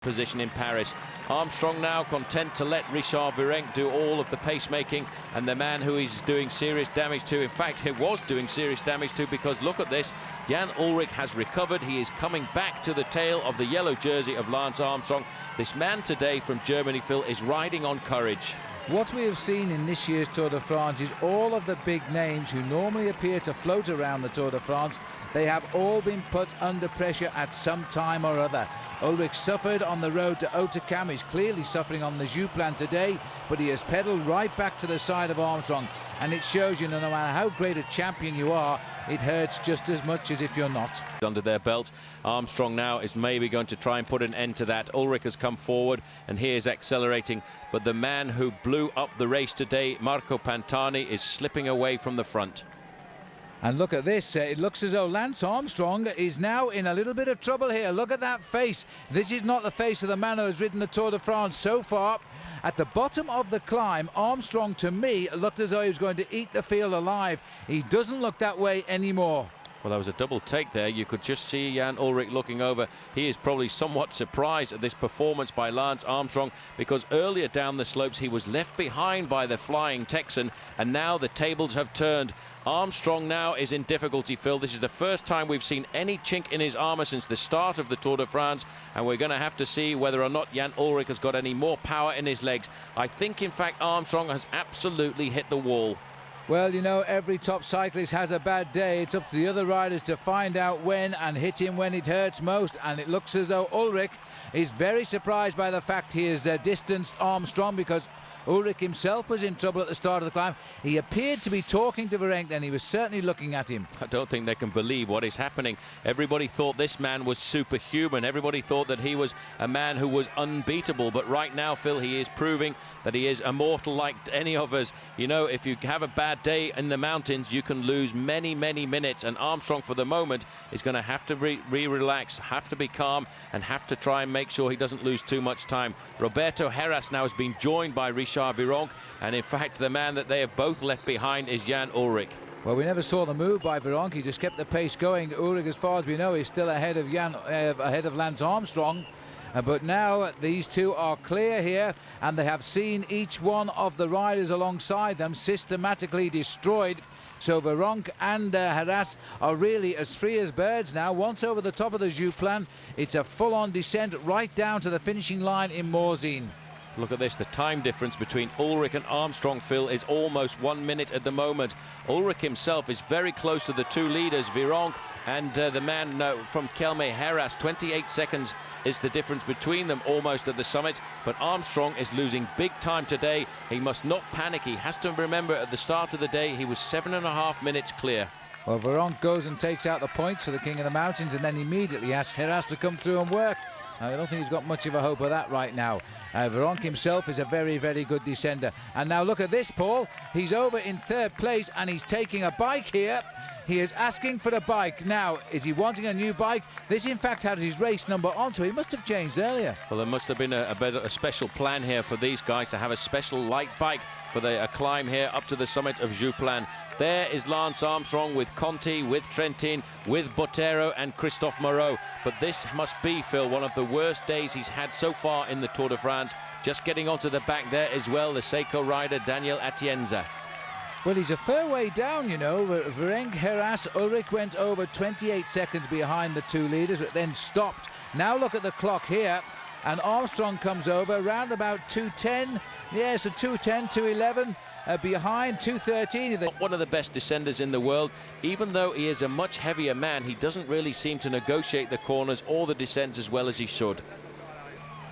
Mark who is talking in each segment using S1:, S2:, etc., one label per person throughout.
S1: position in Paris. Armstrong now content to let Richard Virenque do all of the pacemaking, and the man who he's doing serious damage to, in fact he was doing serious damage to, because look at this, Jan Ullrich has recovered. He is coming back to the tail of the yellow jersey of Lance Armstrong. This man today from Germany, Phil, is riding on courage.
S2: What we have seen in this year's Tour de France is all of the big names who normally appear to float around the Tour de France. They have all been put under pressure at some time or other. Ullrich suffered on the road to Hautacam. He's clearly suffering on the Jouplan today, but he has pedalled right back to the side of Armstrong. And it shows you, no matter how great a champion you are, it hurts just as much as if you're not.
S1: Under their belt, Armstrong now is maybe going to try and put an end to that. Ullrich has come forward and he is accelerating, but the man who blew up the race today, Marco Pantani, is slipping away from the front.
S2: And look at this, it looks as though Lance Armstrong is now in a little bit of trouble here. Look at that face. This is not the face of the man who has ridden the Tour de France so far. At the bottom of the climb, Armstrong, to me, looked as though he was going to eat the field alive. He doesn't look that way anymore.
S1: Well, there was a double take there. You could just see Jan Ullrich looking over. He is probably somewhat surprised at this performance by Lance Armstrong, because earlier down the slopes he was left behind by the flying Texan, and now the tables have turned. Armstrong now is in difficulty, Phil. This is the first time we've seen any chink in his armour since the start of the Tour de France, and we're going to have to see whether or not Jan Ullrich has got any more power in his legs. I think, in fact, Armstrong has absolutely hit the wall.
S2: Well, you know, every top cyclist has a bad day. It's up to the other riders to find out when and hit him when it hurts most. And it looks as though Ullrich is very surprised by the fact he has distanced Armstrong, because Ullrich himself was in trouble at the start of the climb. He appeared to be talking to Virenque, and he was certainly looking at him.
S1: I don't think they can believe what is happening. Everybody thought this man was superhuman. Everybody thought that he was a man who was unbeatable. But right now, Phil, he is proving that he is immortal like any of us. You know, if you have a bad day in the mountains, you can lose many, many minutes. And Armstrong, for the moment, is going to have to relax, have to be calm, and have to try and make sure he doesn't lose too much time. Roberto Heras now has been joined by Richard Virenque, and in fact the man that they have both left behind is Jan Ullrich.
S2: Well, we never saw the move by Virenque. He just kept the pace going. Ullrich, as far as we know, is still ahead of Lance Armstrong. But now these two are clear here, and they have seen each one of the riders alongside them systematically destroyed. So Virenque and Heras are really as free as birds now. Once over the top of the Jouplan, it's a full-on descent right down to the finishing line in Morzine.
S1: Look at this, the time difference between Ullrich and Armstrong, Phil, is almost 1 minute at the moment. Ullrich himself is very close to the two leaders, Virenque and the man from Kelme, Heras. 28 seconds is the difference between them almost at the summit. But Armstrong is losing big time today. He must not panic. He has to remember at the start of the day he was 7.5 minutes clear.
S2: Well, Virenque goes and takes out the points for the King of the Mountains, and then immediately asks Heras to come through and work. I don't think he's got much of a hope of that right now. Virenque himself is a very, very good descender. And now look at this, Paul. He's over in third place, and he's taking a bike here. He is asking for a bike. Now, is he wanting a new bike? This, in fact, has his race number on, so he must have changed earlier.
S1: Well, there must have been a special plan here for these guys to have a special light bike for the climb here up to the summit of Jouplan. There is Lance Armstrong with Conti, with Trentin, with Botero and Christophe Moreau. But this must be, Phil, one of the worst days he's had so far in the Tour de France. Just getting onto the back there as well, the Seiko rider Daniel Atienza.
S2: Well, he's a fair way down, you know. Virenque, Heras, Ullrich went over 28 seconds behind the two leaders, but then stopped. Now look at the clock here, and Armstrong comes over around about 2:10. Yeah, so 2:10, 2:11. Behind 2:13.
S1: One of the best descenders in the world. Even though he is a much heavier man, he doesn't really seem to negotiate the corners or the descents as well as he should.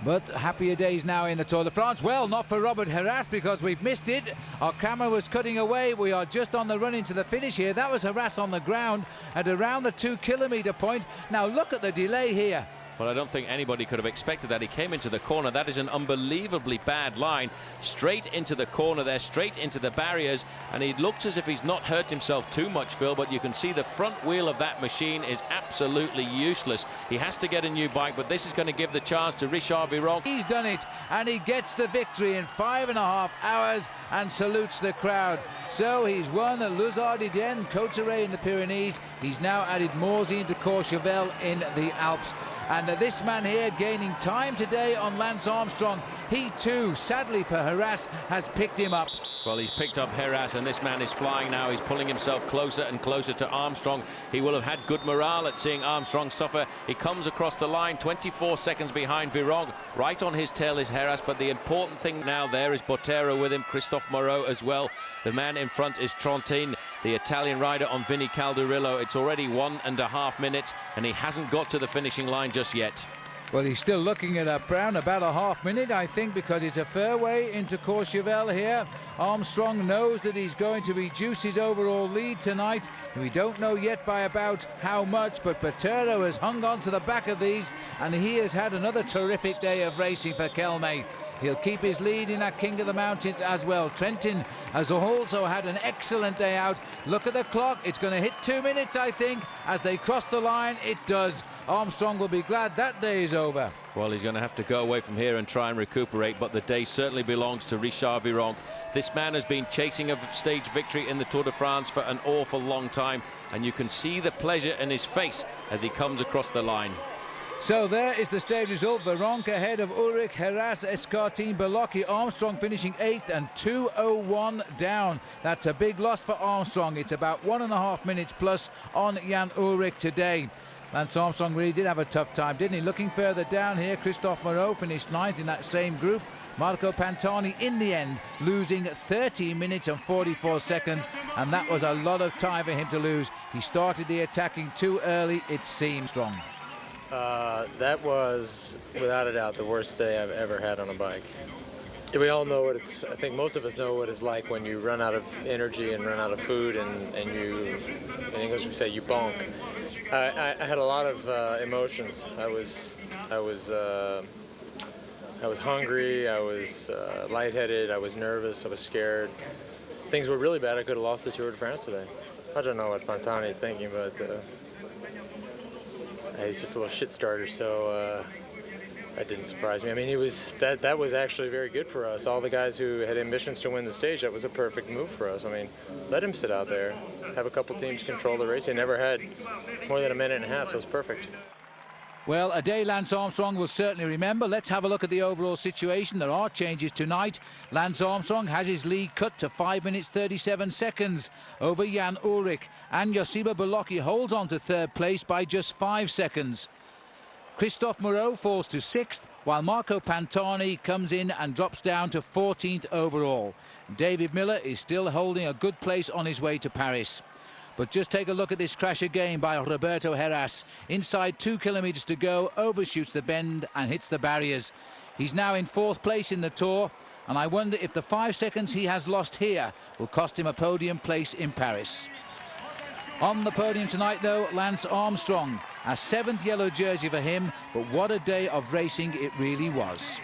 S2: But happier days now in the Tour de France. Well, not for Robert Heras, because we've missed it. Our camera was cutting away. We are just on the run into the finish here. That was Heras on the ground at around the 2 kilometre point. Now look at the delay here.
S1: Well, I don't think anybody could have expected that. He came into the corner. That is an unbelievably bad line. Straight into the corner there, straight into the barriers. And he looks as if he's not hurt himself too much, Phil, but you can see the front wheel of that machine is absolutely useless. He has to get a new bike, but this is going to give the chance to Richard Virenque.
S2: He's done it, and he gets the victory in 5.5 hours and salutes the crowd. So he's won Les Ardennes, Côte-d'Arey in the Pyrenees. He's now added Morzine to Courchevel in the Alps. And this man here gaining time today on Lance Armstrong. He too, sadly for Heras, has picked him up.
S1: Well, he's picked up Heras, and this man is flying now. He's pulling himself closer and closer to Armstrong. He will have had good morale at seeing Armstrong suffer. He comes across the line, 24 seconds behind Virong. Right on his tail is Heras, but the important thing now there is Botero with him, Christophe Moreau as well. The man in front is Trontin, the Italian rider on Vinny Calderillo. It's already 1.5 minutes, and he hasn't got to the finishing line just yet.
S2: Well, he's still looking at around about a half minute, I think, because it's a fairway into Courchevel here. Armstrong knows that he's going to reduce his overall lead tonight. We don't know yet by about how much, but Botero has hung on to the back of these, and he has had another terrific day of racing for Kelme. He'll keep his lead in that King of the Mountains as well. Trentin has also had an excellent day out. Look at the clock. It's going to hit 2 minutes, I think. As they cross the line, it does. Armstrong will be glad that day is over.
S1: Well, he's going to have to go away from here and try and recuperate, but the day certainly belongs to Richard Virong. This man has been chasing a stage victory in the Tour de France for an awful long time, and you can see the pleasure in his face as he comes across the line.
S2: So there is the stage result. Virong ahead of Ulrich, Heras, Escartin, Belocchi. Armstrong finishing 8th and 2:01 down. That's a big loss for Armstrong. It's about 1.5 minutes plus on Jan Ulrich today. Lance Armstrong really did have a tough time, didn't he? Looking further down here, Christophe Moreau finished 9th in that same group. Marco Pantani in the end losing 13 minutes and 44 seconds, and that was a lot of time for him to lose. He started the attacking too early, it seemed. Strong.
S3: That was, without a doubt, the worst day I've ever had on a bike. We all know what it's, I think most of us know what it's like when you run out of energy and run out of food, and you, in English we say you bonk. I had a lot of emotions. I was hungry, I was lightheaded, I was nervous, I was scared. Things were really bad. I could have lost the Tour de France today. I don't know what Pantani is thinking, but he's just a little shit starter, so that didn't surprise me. I mean, that was actually very good for us. All the guys who had ambitions to win the stage, that was a perfect move for us. I mean, let him sit out there, have a couple teams control the race. They never had more than 1.5 minutes, so it was perfect.
S2: Well, a day Lance Armstrong will certainly remember. Let's have a look at the overall situation. There are changes tonight. Lance Armstrong has his lead cut to 5 minutes 37 seconds over Jan Ulrich, and Josipa Belocchi holds on to 3rd place by just 5 seconds. Christophe Moreau falls to 6th, while Marco Pantani comes in and drops down to 14th overall. David Miller is still holding a good place on his way to Paris. But just take a look at this crash again by Roberto Heras. Inside 2 kilometers to go, overshoots the bend and hits the barriers. He's now in 4th place in the Tour, and I wonder if the 5 seconds he has lost here will cost him a podium place in Paris. On the podium tonight, though, Lance Armstrong. A 7th yellow jersey for him, but what a day of racing it really was.